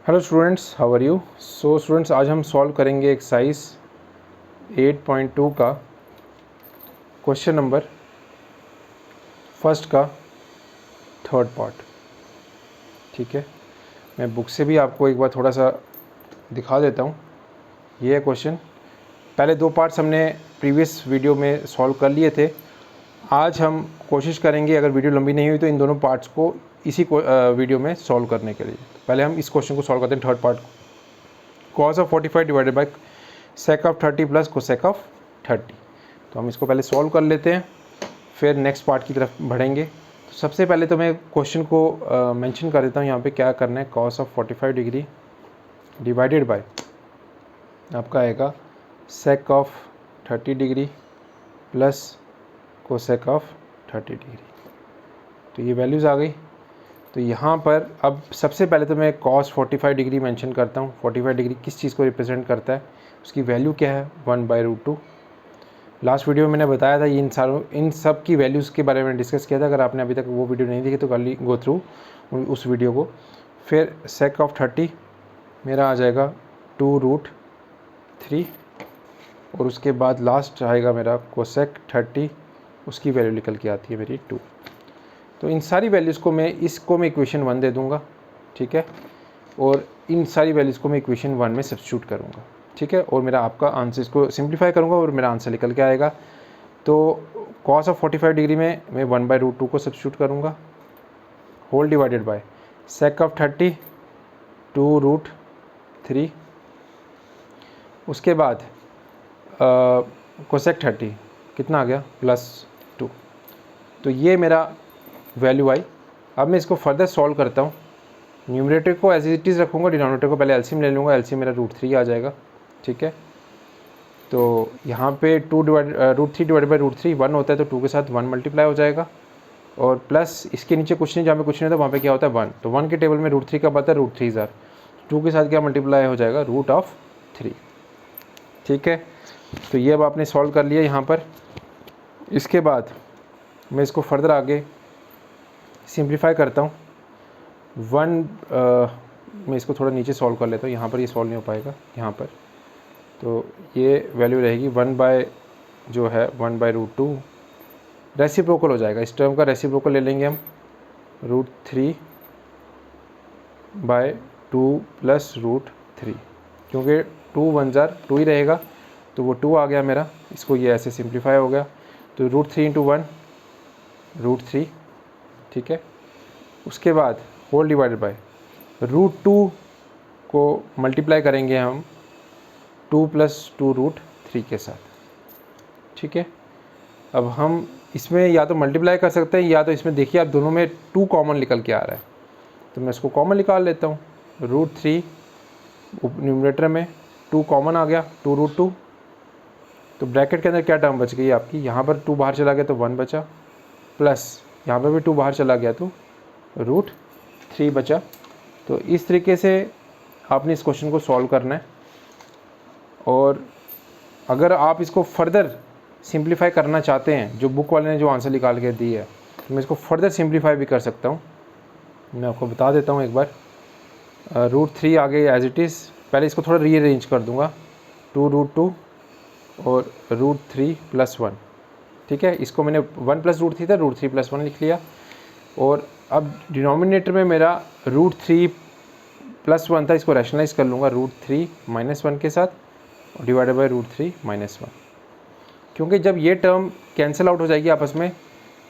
Hello students, how are you. So students, आज हम solve करेंगे एक्सरसाइज 8.2 का क्वेश्चन नंबर फर्स्ट का थर्ड पार्ट। ठीक है, मैं बुक से भी आपको एक बार थोड़ा सा दिखा देता हूँ। ये है क्वेश्चन। पहले दो पार्ट्स हमने प्रीवियस वीडियो में सॉल्व कर लिए थे। आज हम कोशिश करेंगे, अगर वीडियो लंबी नहीं हुई तो इन दोनों पार्ट्स को इसी वीडियो में सॉल्व करने के लिए। पहले हम इस क्वेश्चन को सॉल्व करते हैं, third part. cos of 45 divided by sec of 30 plus cosec of 30। तो हम इसको पहले सॉल्व कर लेते हैं, फिर नेक्स्ट पार्ट की तरफ बढ़ेंगे। तो सबसे पहले तो मैं क्वेश्चन को मेंशन कर देता हूँ यहाँ पे क्या करना है। cos of 45 degree divided by आपका आएगा sec of 30 degree plus cosec of 30 degree. तो ये वैल्यूज़ आ गई। तो यहाँ पर अब सबसे पहले तो मैं cos 45 डिग्री मेंशन करता हूँ। 45 डिग्री किस चीज़ को रिप्रेजेंट करता है, उसकी वैल्यू क्या है, 1/√2। लास्ट वीडियो में मैंने बताया था, इन सब की वैल्यूज़ के बारे में डिस्कस किया था। अगर आपने अभी तक वो वीडियो नहीं देखी तो कल गो थ्रू उस वीडियो को। फिर sec ऑफ 30 मेरा आ जाएगा 2√3, और उसके बाद लास्ट आएगा मेरा कोसेक 30, उसकी वैल्यू निकल के आती है मेरी 2। तो इन सारी वैल्यूज़ को मैं इक्वेशन 1 दे दूंगा। ठीक है, और इन सारी वैल्यूज़ को मैं इक्वेशन 1 में सब्स्टिट्यूट करूंगा। ठीक है, और मेरा आपका आंसर, इसको सिंप्लीफाई करूंगा और मेरा आंसर निकल के आएगा। तो cos ऑफ 45 डिग्री में मैं 1/√2 को सब्स्टिट्यूट करूंगा, whole divided by sec of 30 2√3। उसके बाद कोसेक 30 कितना आ गया, +2। तो ये मेरा वैल्यू आई। अब मैं इसको फर्दर सॉल्व करता हूँ। न्यूमरेटर को एज इट इज़ रखूँगा, डिनोमिनेटर को पहले एलसीएम ले लूँगा। एलसीएम मेरा √3 आ जाएगा। ठीक है, तो यहाँ पे √3 डिवाइड बाई √3 1 होता है, तो 2 के साथ 1 मल्टीप्लाई हो जाएगा, और प्लस इसके नीचे कुछ नहीं, जहाँ पे कुछ नहीं होता वहाँ पे क्या होता है 1। तो 1 के टेबल में √3 का आता है √3 2 के साथ क्या मल्टीप्लाई हो जाएगा, √3। ठीक है, तो ये अब आपने सॉल्व कर लिया यहाँ पर। इसके बाद मैं इसको फर्दर आगे सिंप्लीफाई करता हूँ। मैं इसको थोड़ा नीचे सॉल्व कर लेता हूँ, यहाँ पर ये सॉल्व नहीं हो पाएगा यहाँ पर। तो ये वैल्यू रहेगी 1/√2 रेसिप्रोकल हो जाएगा। इस टर्म का रेसिप्रोकल ले लेंगे हम, √3/2 प्लस √3, क्योंकि 2 1 जार 2 ही रहेगा, तो वो 2 आ गया मेरा। इसको ये ऐसे सिंप्लीफाई हो गया, तो √3 × 1 √3। ठीक है, उसके बाद होल डिवाइडेड बाय √2 को मल्टीप्लाई करेंगे हम 2 + 2√3 के साथ। ठीक है, अब हम इसमें या तो मल्टीप्लाई कर सकते हैं, या तो इसमें देखिए आप दोनों में 2 कॉमन निकल के आ रहा है, तो मैं इसको कॉमन निकाल लेता हूँ। √3 न्यूमरेटर में 2 कॉमन आ गया, 2√2। तो ब्रैकेट के अंदर क्या टर्म बच गई आपकी, यहाँ पर 2 बाहर चला गया तो 1 बचा, प्लस यहाँ पर भी 2 बाहर चला गया तो √3 बचा। तो इस तरीके से आपने इस क्वेश्चन को सॉल्व करना है। और अगर आप इसको फर्दर सिंप्लीफाई करना चाहते हैं, जो बुक वाले ने जो आंसर निकाल के दी है, तो मैं इसको फर्दर सिंप्लीफाई भी कर सकता हूँ। मैं आपको बता देता हूँ एक बार। √3 आगे एज इट इज़, पहले इसको थोड़ा रीअरेंज कर दूँगा, 2√2 और √3 + 1। ठीक है, इसको मैंने 1 + √3 था, √3 + 1 लिख लिया। और अब डिनोमिनेटर में मेरा √3 + 1 था, इसको रैशनलाइज कर लूँगा √3 - 1 के साथ, और डिवाइडेड बाय √3 - 1, क्योंकि जब ये टर्म कैंसिल आउट हो जाएगी आपस में,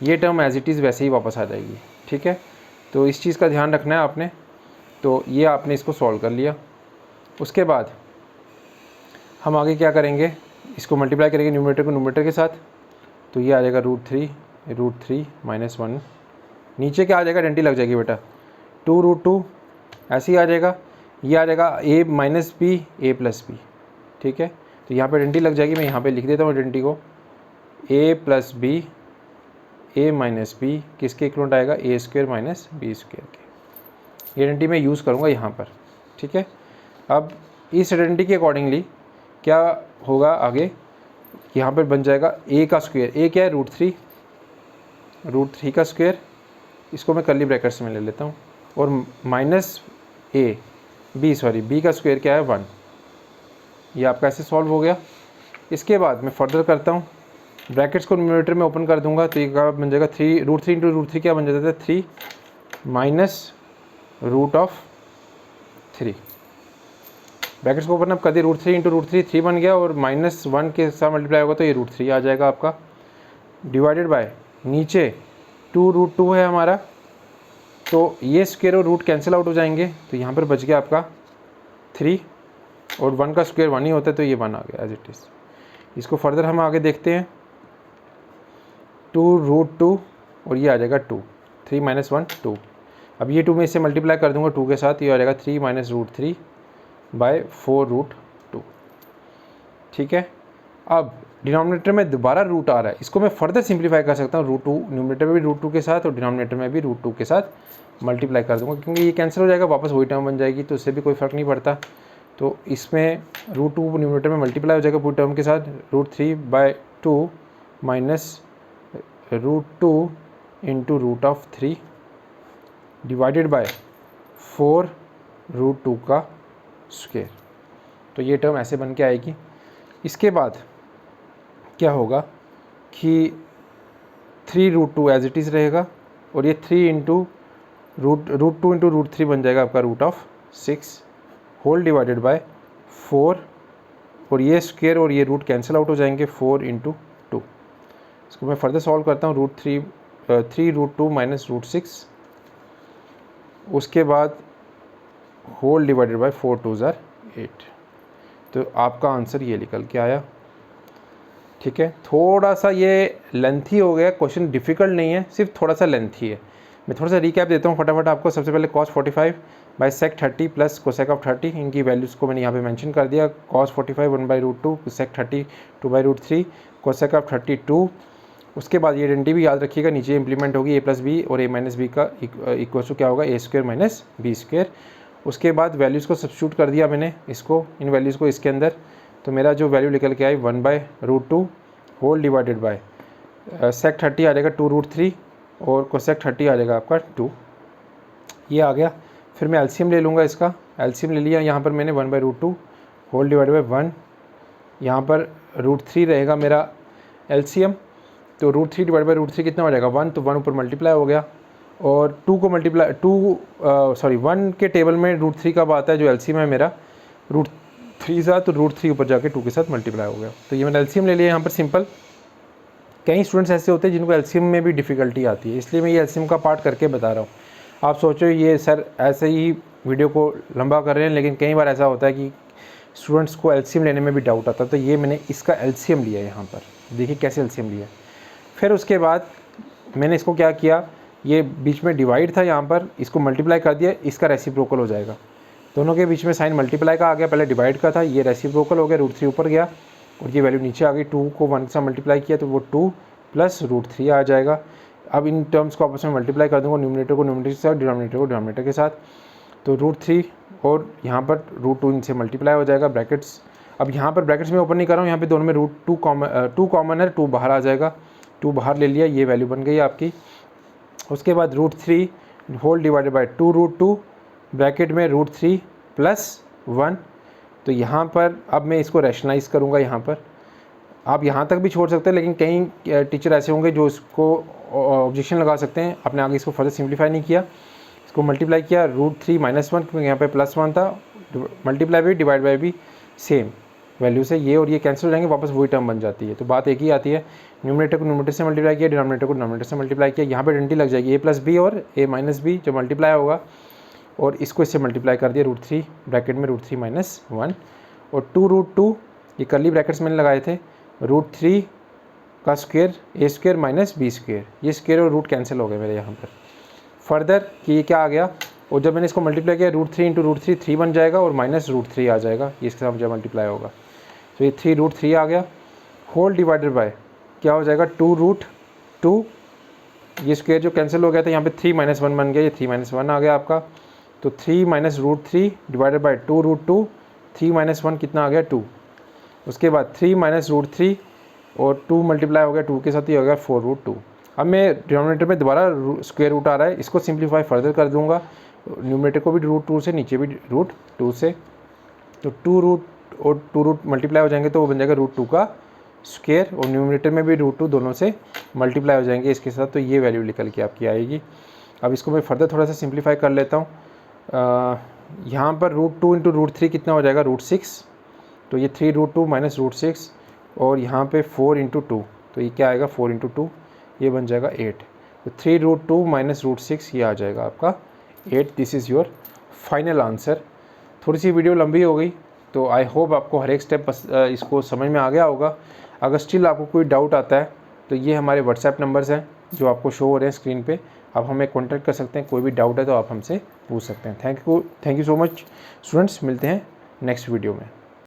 ये टर्म एज इट इज़ वैसे ही वापस आ जाएगी। ठीक है, तो इस चीज़ का ध्यान रखना है आपने। तो ये आपने इसको सॉल्व कर लिया। उसके बाद हम आगे क्या करेंगे, इसको मल्टीप्लाई करेंगे न्यूमरेटर को न्यूमरेटर के साथ, तो ये आ जाएगा √3 - 1। नीचे क्या आ जाएगा, आइडेंटिटी लग जाएगी बेटा, 2√2 ऐसे ही आ जाएगा। ये आ जाएगा a - b a + b। ठीक है, तो यहाँ पे आइडेंटिटी लग जाएगी। मैं यहाँ पे लिख देता हूँ आइडेंटिटी को, a + b a - b किसके इक्वलेंट आएगा, a² - b² के। ये आइडेंटिटी मैं यूज़ करूँगा यहाँ पर। ठीक है, अब इस आइडेंटिटी के अकॉर्डिंगली क्या होगा आगे, यहाँ पर बन जाएगा a का स्क्वायर। a क्या है, √3 का स्क्वायर, इसको मैं कर्ली ब्रैकेट्स में ले लेता हूँ, और -a बी का स्क्वायर क्या है 1। ये आपका ऐसे सॉल्व हो गया। इसके बाद मैं फर्दर करता हूँ, ब्रैकेट्स को न्यूमरेटर में ओपन कर दूंगा तो ये क्या बन जाएगा 3 √3 इंटू √3 क्या बन जाता है 3 माइनस √3। ब्रैकेट्स को ओपन अप कर दिया, √3 इंटू √3 3 बन गया और -1 के साथ मल्टीप्लाई होगा तो ये √3 आ जाएगा आपका, डिवाइडेड बाय नीचे 2√2 है हमारा, तो ये स्क्वायर और रूट कैंसिल आउट हो जाएंगे तो यहाँ पर बच गया आपका 3 और 1 का स्क्वायर 1 ही होता है तो ये 1 आ गया एज इट इज़। इसको फर्दर हम आगे देखते हैं, 2√2 और ये आ जाएगा 2, 3 - 1 2। अब ये 2 में इससे मल्टीप्लाई कर दूंगा 2 के साथ, ये आ जाएगा 3 - √3 बाय 4√2। ठीक है, अब डिनोमिनेटर में दोबारा रूट आ रहा है, इसको मैं फर्दर सिंप्लीफाई कर सकता हूँ, √2 न्यूमरेटर में भी √2 के साथ और डिनोमिनेटर में भी √2 के साथ मल्टीप्लाई कर दूंगा, क्योंकि ये कैंसिल हो जाएगा, वापस वही टर्म बन जाएगी तो उससे भी कोई फ़र्क नहीं पड़ता। तो इसमें √2 न्यूमरेटर में मल्टीप्लाई हो जाएगा पूरी टर्म के साथ, √3/2 माइनस √2 इंटू √3 डिवाइडेड बाय 4√2 का स्क्वायर। तो ये टर्म ऐसे बन के आएगी। इसके बाद क्या होगा कि 3√2 एज इट इज़ रहेगा और ये 3 इंटू √2 इंटू √3 बन जाएगा आपका √6 होल डिवाइडेड बाय 4 और ये स्क्वायर और ये रूट कैंसिल आउट हो जाएंगे 4 इंटू 2। इसको मैं फर्दर सॉल्व करता हूँ, √2 माइनस √6, उसके बाद होल डिवाइडेड बाय 4 2 ज़ार 8। तो आपका आंसर ये निकल के आया। ठीक है, थोड़ा सा ये लेंथी हो गया, क्वेश्चन डिफ़िकल्ट नहीं है, सिर्फ थोड़ा सा लेंथी है। मैं थोड़ा सा रिकैप देता हूँ फटाफट आपको। सबसे पहले cos 45 by sec 30 plus cosec of 30, इनकी वैल्यूज़ को मैंने यहाँ पे मेंशन कर दिया। cos 45 1/√2, sec 30 2/√3, cosec of 32। उसके बाद ये आइडेंटिटी भी याद रखिएगा, नीचे इंप्लीमेंट होगी a + b और a - b का इक्वल टू क्या होगा a² - b²। उसके बाद वैल्यूज़ को सब्स्टिट्यूट कर दिया मैंने, इसको इन वैल्यूज़ को इसके अंदर, तो मेरा जो वैल्यू निकल के आई 1/√2 होल डिवाइडेड बाय sec 30 आ जाएगा 2√3 और कोसेक 30 आ जाएगा आपका 2। ये आ गया। फिर मैं एलसीएम ले लूँगा, इसका एलसीएम ले लिया, यहाँ पर मैंने 1/√2 होल डिवाइडेड बाय 1, यहाँ पर √3 रहेगा मेरा एलसीएम, तो √3 डिवाइड बाय √3 कितना हो जाएगा 1, तो 1 ऊपर मल्टीप्लाई हो गया और 2 को मल्टीप्लाई 1 के टेबल में √3 कब आता है, जो एलसीएम है मेरा √3 था, तो √3 ऊपर जाके 2 के साथ मल्टीप्लाई हो गया। तो ये मैंने एलसीएम ले लिया यहाँ पर सिंपल। कई स्टूडेंट्स ऐसे होते हैं जिनको एलसीएम में भी डिफ़िकल्टी आती है, इसलिए मैं ये एलसीएम का पार्ट करके बता रहा हूँ। आप सोचो ये सर ऐसे ही वीडियो को लंबा कर रहे हैं, लेकिन कई बार ऐसा होता है कि स्टूडेंट्स को एलसीएम लेने में भी डाउट आता है, तो ये मैंने इसका एलसीएम लिया है यहाँ पर, देखिए कैसे एलसीएम लिया। फिर उसके बाद मैंने इसको क्या किया, ये बीच में डिवाइड था यहाँ पर, इसको मल्टीप्लाई कर दिया, इसका रेसिप्रोकल हो जाएगा। दोनों के बीच में साइन मल्टीप्लाई का आ गया, पहले डिवाइड का था, ये रेसिप्रोकल हो गया, √3 ऊपर गया और ये वैल्यू नीचे आ गई। 2 को 1 के साथ मल्टीप्लाई किया तो वो 2 प्लस √3 आ जाएगा। अब इन टर्म्स को आपस में मल्टीप्लाई कर दूंगा, न्यूमरेटर को न्यूमरेटर के साथ, डिनोमिनेटर को डिनोमिनेटर के साथ, तो √3 और यहाँ पर √2 इनसे मल्टीप्लाई हो जाएगा। ब्रैकेट्स, अब यहाँ पर ब्रैकेट्स में ओपन नहीं कर रहा हूँ, यहाँ पे दोनों में √2 कॉमन है, 2 बाहर आ जाएगा, 2 बाहर ले लिया, ये वैल्यू बन गई आपकी। उसके बाद √3 होल डिवाइडेड बाय 2√2 ब्रैकेट में √3 प्लस 1। तो यहाँ पर अब मैं इसको रैशनलाइज करूँगा, यहाँ पर आप यहाँ तक भी छोड़ सकते हैं, लेकिन कई टीचर ऐसे होंगे जो इसको ऑब्जेक्शन लगा सकते हैं, आपने आगे इसको फर्दर सिंप्लीफाई नहीं किया, इसको मल्टीप्लाई किया √3 - 1, क्योंकि यहाँ पे +1 था, मल्टीप्लाई भी डिवाइड बाय भी सेम वैल्यू से, ये और ये कैंसिल हो जाएंगे, वापस वही टर्म बन जाती है। तो बात एक ही आती है, न्यूमरेटर को न्यूमरेटर से मल्टीप्लाई किया, डिनोमिनेटर को डिनोमिनेटर से मल्टीप्लाई किया, यहाँ पर आइडेंटिटी लग जाएगी a + b और a - b जो मल्टीप्लाई होगा, और इसको इससे मल्टीप्लाई कर दिया √3 ब्रैकेट में √3 - 1 और 2√2 ये कर्ली ब्रैकेट्स मैंने लगाए थे, √3 का स्क्वायर a² - b², ये स्क्वायर और रूट कैंसिल हो गए मेरे यहाँ पर। फर्दर कि ये क्या आ गया, और जब मैंने इसको मल्टीप्लाई किया √3 इंटू √3 3 बन जाएगा और -√3 आ जाएगा, ये इसके साथ मुझे मल्टीप्लाई होगा, तो ये 3√3 आ गया होल डिवाइडेड बाय क्या हो जाएगा 2√2, ये स्क्वायर जो कैंसिल हो गया था यहाँ पे 3 - 1 बन गया, ये 3 - 1 आ गया आपका, तो 3 - √3 डिवाइडेड बाय 2√2, 3 - 1 कितना आ गया 2। उसके बाद 3 - √3 और 2 मल्टीप्लाई हो गया 2 के साथ, ही हो गया 4√2। अब मैं डिनोमिनेटर में दोबारा स्क्वायर रूट आ रहा है, इसको सिंप्लीफाई फर्दर कर दूंगा न्यूमरेटर को भी रूट 2 से, नीचे भी रूट 2 से, तो 2 रूट और 2 रूट मल्टीप्लाई हो जाएंगे तो वो बन जाएगा रूट 2 का स्क्वायर, और न्यूमरेटर में भी रूट 2 दोनों से मल्टीप्लाई हो जाएंगे इसके साथ, तो ये वैल्यू निकल के आपकी आएगी। अब इसको मैं फर्दर थोड़ा सा सिंप्लीफाई कर लेता हूँ। यहाँ पर रूट 2 इंटू रूट 3 कितना हो जाएगा, रूट 6, तो ये 3 रूट 2 माइनस रूट 6, और यहाँ पे 4 इंटू 2, तो ये क्या आएगा 4 इंटू 2, ये बन जाएगा 8, तो 3 रूट 2 माइनस रूट 6 ये आ जाएगा आपका 8। This is your final answer. थोड़ी सी वीडियो लंबी हो गई, तो आई होप आपको हर एक स्टेप इसको समझ में आ गया होगा। अगर स्टिल आपको कोई डाउट आता है तो ये हमारे व्हाट्सएप नंबर्स हैं जो आपको शो हो रहे हैं स्क्रीन पे, आप हमें कॉन्टैक्ट कर सकते हैं। कोई भी डाउट है तो आप हमसे पूछ सकते हैं। Thank you so much students, मिलते हैं नेक्स्ट वीडियो में।